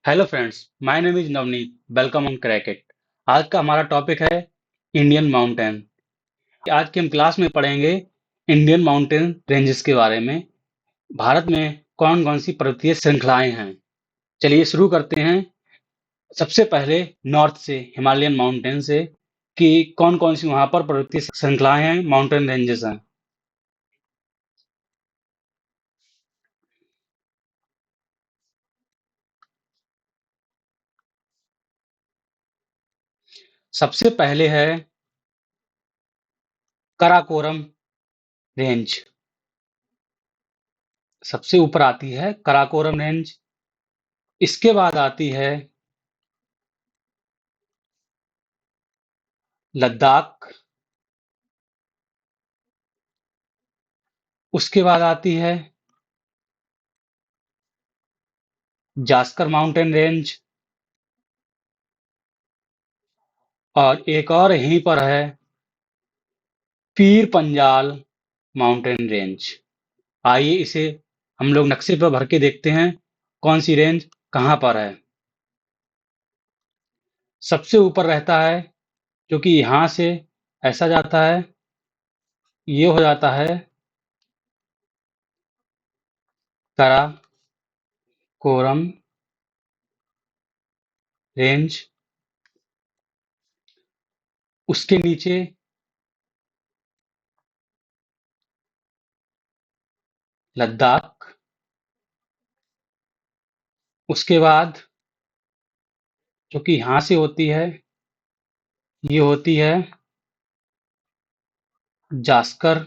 Hello friends, my name is Navneet. Welcome on क्रैकेट। आज का हमारा टॉपिक है इंडियन माउंटेन। आज के हम क्लास में पढ़ेंगे इंडियन माउंटेन रेंजेस के बारे में। भारत में कौन कौन सी पर्वतीय श्रृंखलाएं हैं। चलिए शुरू करते हैं। सबसे पहले नॉर्थ से, हिमालयन माउंटेन से, कि कौन कौन सी वहां पर पर्वतीय श्रृंखलाएं हैं, माउंटेन रेंजेस हैं। सबसे पहले है कराकोरम रेंज। सबसे ऊपर आती है कराकोरम रेंज। इसके बाद आती है लद्दाख। उसके बाद आती है जास्कर माउंटेन रेंज। और एक और यहीं पर है पीर पंजाल माउंटेन रेंज। आइए इसे हम लोग नक्शे पर भर के देखते हैं, कौन सी रेंज कहाँ पर है। सबसे ऊपर रहता है, जो कि यहाँ से ऐसा जाता है, ये हो जाता है काराकोरम रेंज। उसके नीचे लद्दाख। उसके बाद जो कि यहाँ से होती है, ये होती है जास्कर।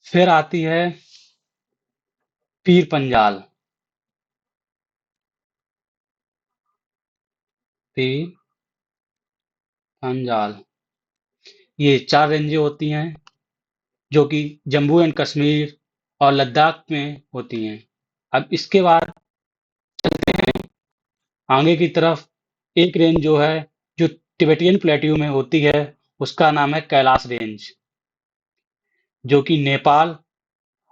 फिर आती है पीर पंजाल। पीर पंजाल, ये चार रेंजें होती हैं, जो कि जम्मू एंड कश्मीर और लद्दाख में होती हैं। अब इसके बाद आगे की तरफ एक रेंज जो है, जो तिबेटियन प्लेट्यू में होती है, उसका नाम है कैलाश रेंज, जो कि नेपाल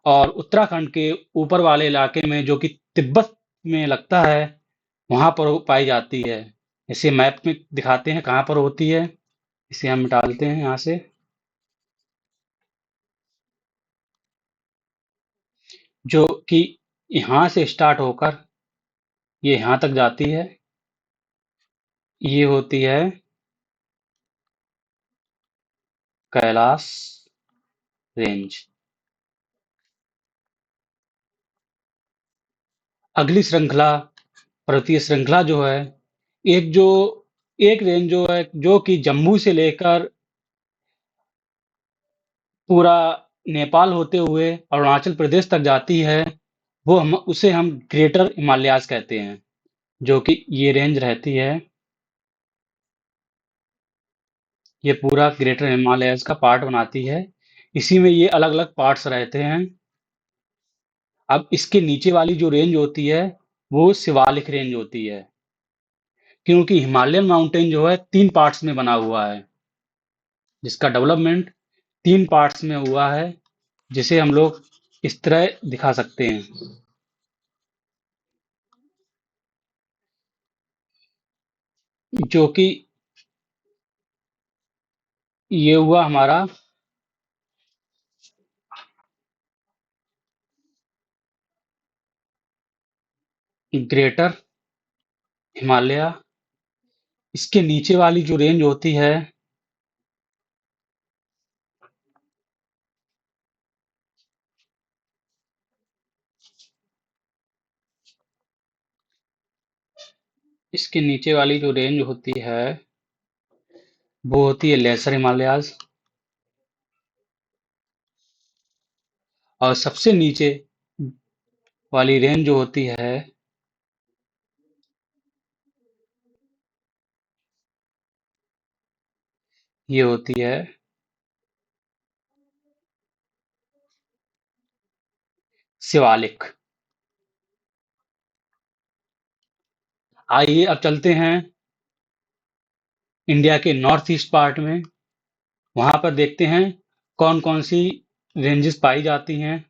और उत्तराखंड के ऊपर वाले इलाके में, जो कि तिब्बत में लगता है, वहां पर पाई जाती है। इसे मैप में दिखाते हैं कहाँ पर होती है। इसे हम डालते हैं यहाँ से, जो कि यहाँ से स्टार्ट होकर ये यहाँ तक जाती है। ये होती है कैलाश रेंज। अगली श्रृंखला, पर्वतीय श्रृंखला जो है, एक जो एक रेंज जो है, जो कि जम्मू से लेकर पूरा नेपाल होते हुए अरुणाचल प्रदेश तक जाती है, वो हम उसे हम ग्रेटर हिमालयाज कहते हैं, जो कि ये रेंज रहती है। ये पूरा ग्रेटर हिमालयाज का पार्ट बनाती है। इसी में ये अलग अलग पार्ट्स रहते हैं। अब इसके नीचे वाली जो रेंज होती है, वो शिवालिक रेंज होती है, क्योंकि हिमालयन माउंटेन जो है तीन पार्ट्स में बना हुआ है, जिसका डेवलपमेंट तीन पार्ट्स में हुआ है, जिसे हम लोग इस तरह दिखा सकते हैं, जो कि ये हुआ हमारा ग्रेटर हिमालय। इसके नीचे वाली जो रेंज होती है, इसके नीचे वाली जो रेंज होती है, वो होती है लेसर हिमालयाज। और सबसे नीचे वाली रेंज जो होती है, ये होती है शिवालिक। आइए अब चलते हैं इंडिया के नॉर्थ ईस्ट पार्ट में। वहां पर देखते हैं कौन कौन सी रेंजेस पाई जाती हैं।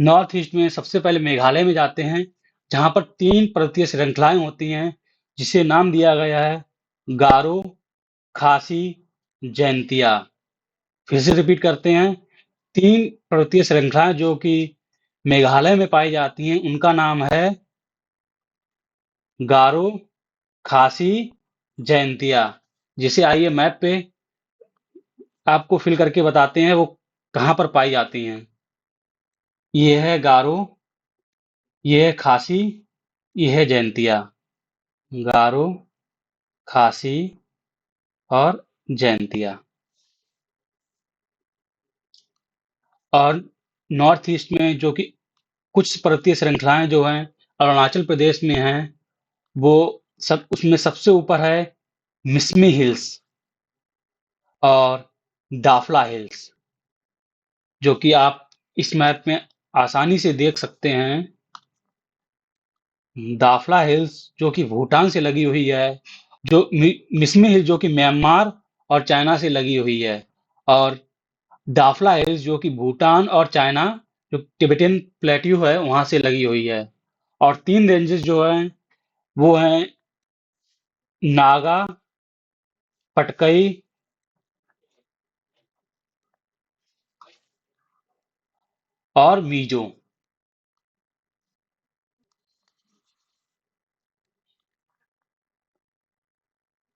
नॉर्थ ईस्ट में सबसे पहले मेघालय में जाते हैं, जहाँ पर 3 पर्वतीय श्रृंखलाएँ होती हैं, जिसे नाम दिया गया है गारो, खासी, जैंतिया। फिर से रिपीट करते हैं, 3 पर्वतीय श्रृंखलाएँ जो कि मेघालय में पाई जाती हैं, उनका नाम है गारो, खासी, जैंतिया। जिसे आइए मैप पे आपको फिल करके बताते हैं वो कहाँ पर पाई जाती हैं। ये है गारो, ये है खासी, ये है जैंतिया। गारो, खासी और जैंतिया। और नॉर्थ ईस्ट में जो कि कुछ पर्वतीय श्रृंखलाएं जो हैं अरुणाचल प्रदेश में हैं, वो सब उसमें सबसे ऊपर है मिसमी हिल्स और दाफला हिल्स, जो कि आप इस मैप में आसानी से देख सकते हैं। दाफला हिल्स जो कि भूटान से लगी हुई है, जो मिसमी हिल्स जो कि म्यांमार और चाइना से लगी हुई है, और दाफला हिल्स जो कि भूटान और चाइना जो टिबेटियन प्लेट्यू है वहां से लगी हुई है। और 3 रेंजेस जो हैं वो हैं नागा, पटकई और मीजो।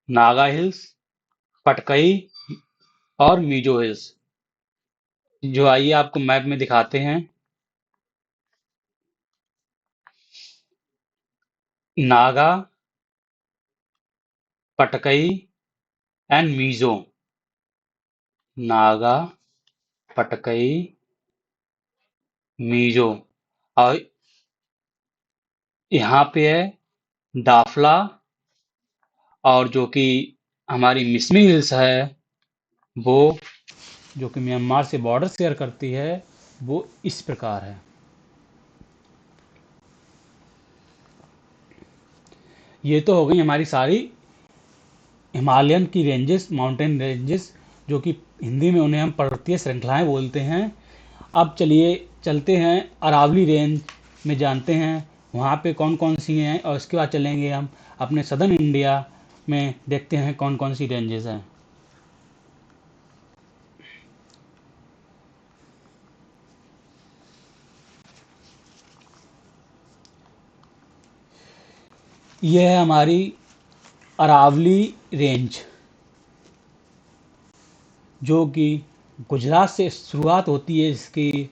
नागा हिल्स, पटकई और मीजो हिल्स। जो आइए आपको मैप में दिखाते हैं। नागा, पटकई एंड मीजो। नागा, पटकई, मीजो। और यहाँ पे है दाफला, और जो कि हमारी मिसमी हिल्स है वो जो कि म्यांमार से बॉर्डर शेयर करती है, वो इस प्रकार है। ये तो हो गई हमारी सारी हिमालयन की रेंजेस, माउंटेन रेंजेस, जो कि हिंदी में उन्हें हम पर्वतीय श्रृंखलाएं बोलते हैं। अब चलिए चलते हैं अरावली रेंज में, जानते हैं वहाँ पे कौन कौन सी हैं, और इसके बाद चलेंगे हम अपने सदर्न इंडिया में, देखते हैं कौन कौन सी रेंजेस हैं। ये है हमारी अरावली रेंज, जो कि गुजरात से शुरुआत होती है इसकी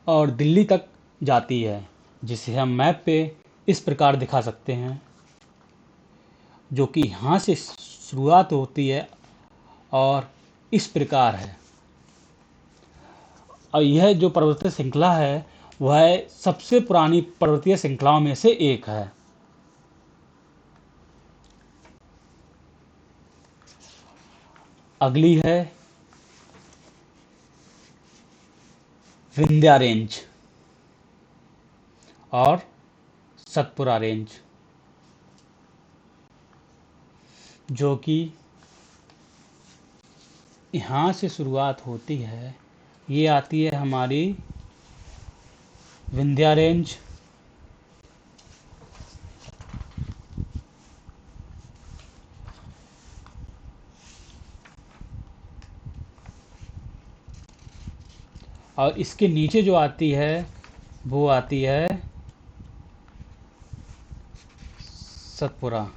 और दिल्ली तक जाती है, जिसे हम मैप पे इस प्रकार दिखा सकते हैं, जो कि यहाँ से शुरुआत होती है और इस प्रकार है। और यह जो पर्वतीय श्रृंखला है वह सबसे पुरानी पर्वतीय श्रृंखलाओं में से एक है। अगली है विंध्या रेंज और सतपुरा रेंज, जो कि यहाँ से शुरुआत होती है। ये आती है हमारी विंध्या रेंज, और इसके नीचे जो आती है वो आती है सतपुरा।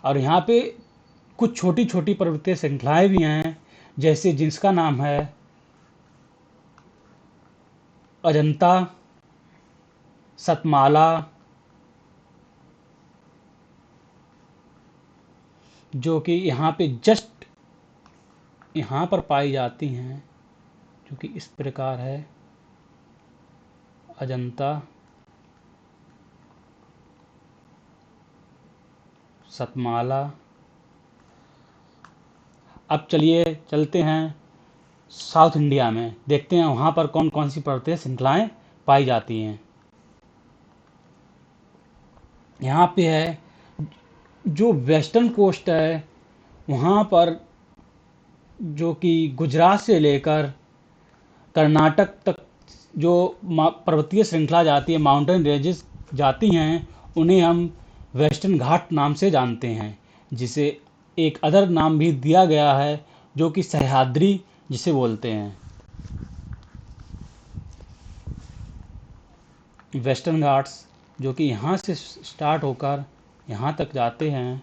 और यहाँ पे कुछ छोटी छोटी पर्वतीय श्रृंखलाएं भी हैं, जैसे जिसका नाम है अजंता, सतमाला, जो कि यहाँ पे जस्ट यहाँ पर पाई जाती हैं, जो कि इस प्रकार है अजंता, सतमाला। अब चलिए चलते हैं साउथ इंडिया में, देखते हैं वहाँ पर कौन कौन सी पर्वतीय श्रृंखलाएं पाई जाती हैं। यहाँ पे है जो वेस्टर्न कोस्ट है, वहाँ पर जो कि गुजरात से लेकर कर्नाटक तक जो पर्वतीय श्रृंखला जाती है, माउंटेन रेंजेस जाती हैं, उन्हें हम वेस्टर्न घाट नाम से जानते हैं, जिसे एक अदर नाम भी दिया गया है जो कि सह्याद्री जिसे बोलते हैं। वेस्टर्न घाट्स जो कि यहाँ से स्टार्ट होकर यहाँ तक जाते हैं।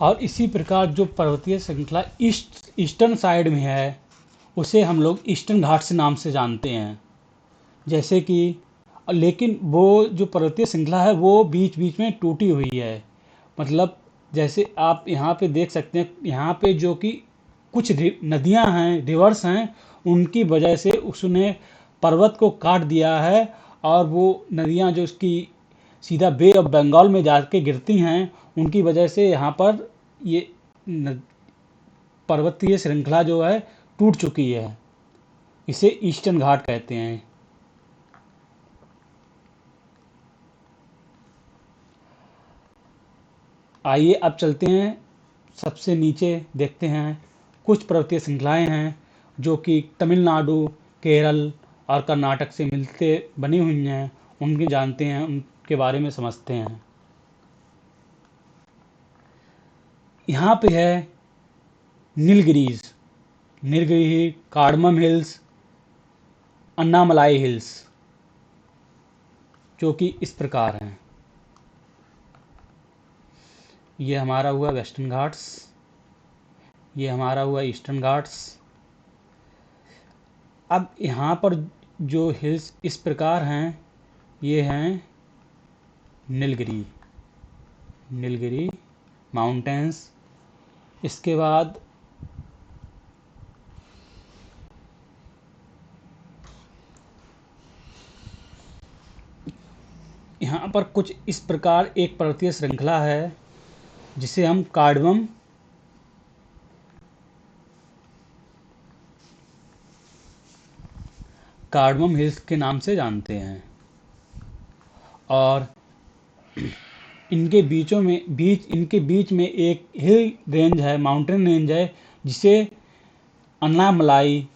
और इसी प्रकार जो पर्वतीय श्रृंखला ईस्टर्न साइड में है, उसे हम लोग ईस्टर्न घाट्स नाम से जानते हैं। जैसे कि लेकिन वो जो पर्वतीय श्रृंखला है वो बीच बीच में टूटी हुई है। मतलब जैसे आप यहाँ पे देख सकते हैं, यहाँ पे जो कि कुछ नदियाँ हैं, रिवर्स हैं, उनकी वजह से उसने पर्वत को काट दिया है। और वो नदियाँ जो उसकी सीधा बे ऑफ बंगाल में जाके गिरती हैं, उनकी वजह से यहाँ पर ये पर्वतीय श्रृंखला जो है टूट चुकी है। इसे ईस्टर्न घाट कहते हैं। आइए अब चलते हैं, सबसे नीचे देखते हैं कुछ पर्वतीय श्रृंखलाएं हैं जो कि तमिलनाडु, केरल और कर्नाटक से मिलते बनी हुई हैं। उनके जानते हैं, उनके बारे में समझते हैं। यहाँ पे है Nilgiris, Nilgiri, cardamom hills, Annamalai hills, जो कि इस प्रकार हैं। ये हमारा हुआ वेस्टर्न घाट्स, ये हमारा हुआ ईस्टर्न घाट्स। अब यहाँ पर जो हिल्स इस प्रकार हैं, ये हैं नीलगिरी, नीलगिरी माउंटेन्स। इसके बाद यहाँ पर कुछ इस प्रकार एक पर्वतीय श्रृंखला है जिसे हम कार्डमम हिल्स के नाम से जानते हैं। और इनके बीच में एक हिल रेंज है, माउंटेन रेंज है, जिसे अन्नामलाई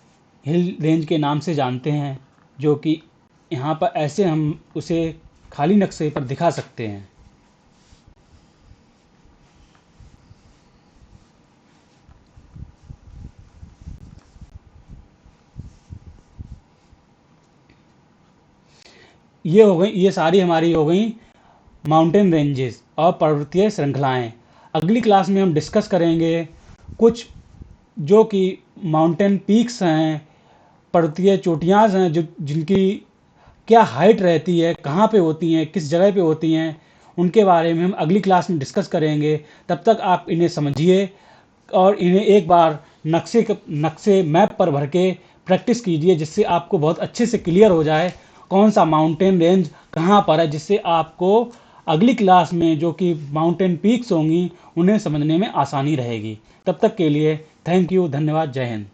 हिल रेंज के नाम से जानते हैं, जो कि यहाँ पर ऐसे हम उसे खाली नक्शे पर दिखा सकते हैं। ये सारी हमारी हो गई माउंटेन रेंजेस और पर्वतीय श्रृंखलाएं। अगली क्लास में हम डिस्कस करेंगे कुछ जो कि माउंटेन पीक्स हैं, पर्वतीय चोटियाँ हैं, जो जिनकी क्या हाइट रहती है, कहाँ पे होती हैं, किस जगह पे होती हैं, उनके बारे में हम अगली क्लास में डिस्कस करेंगे। तब तक आप इन्हें समझिए और इन्हें एक बार नक्शे मैप पर भर के प्रैक्टिस कीजिए, जिससे आपको बहुत अच्छे से क्लियर हो जाए कौन सा माउंटेन रेंज कहाँ पर है, जिससे आपको अगली क्लास में जो कि माउंटेन पीक्स होंगी उन्हें समझने में आसानी रहेगी। तब तक के लिए थैंक यू, धन्यवाद, जय हिंद।